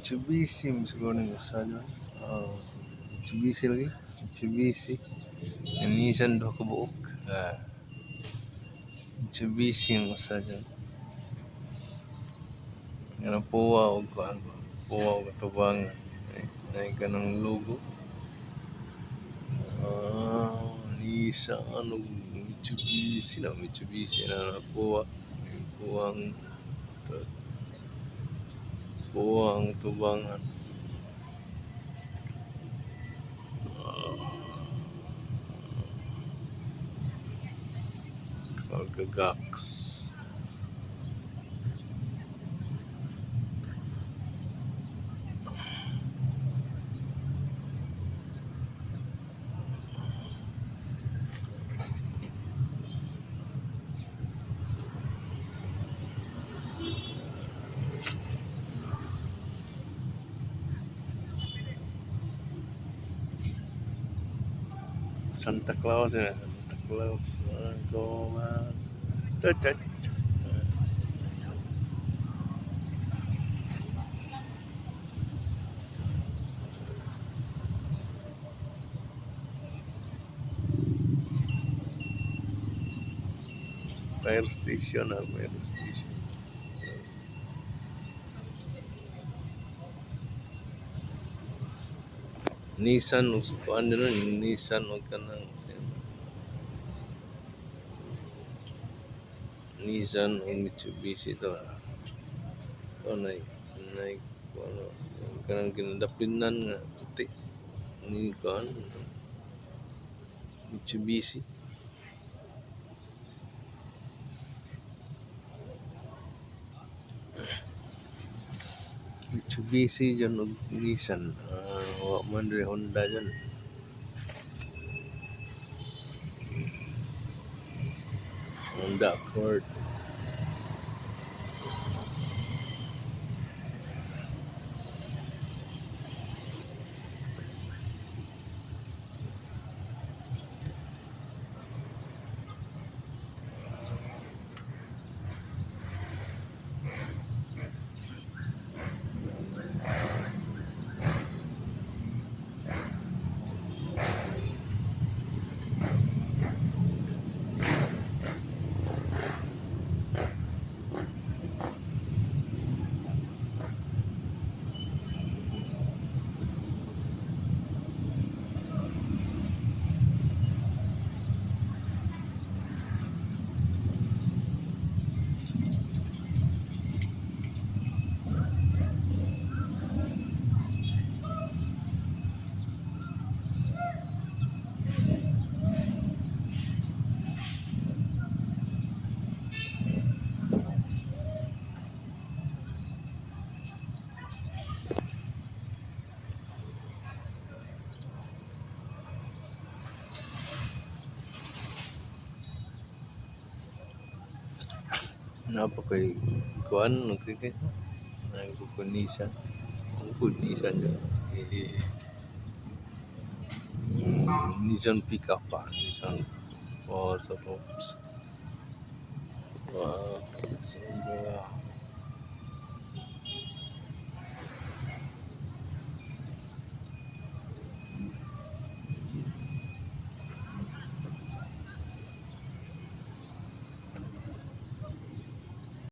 Mitsubishi siguro ng usa dyan. Mitsubishi lagi. Mitsubishi. Nissan do ka buok. Mitsubishi ang usa dyan. Nga puwa o kuan ba? Puwa o katubang. Ay kanang logo. Nissan o Mitsubishi na. Mitsubishi na puwa. Puwang tubangan. Kagagax. Santa Claus ya. Santa Claus. Gomas. Cocok. Fire station. Fire station. Nissan kuan din Nissan o kanang Nissan o Mitsubishi to. Nay kuno kanang kinadaplinan nga puti. Ni kuan Mitsubishi. Mitsubishi dyan o Nissan. Wa man rin Honda dyan. Honda Accord. Napa kay kuan nagkikit Nissan. Nissan dyan. Nissan pickup pa. Nissan. Sa tops. Wow.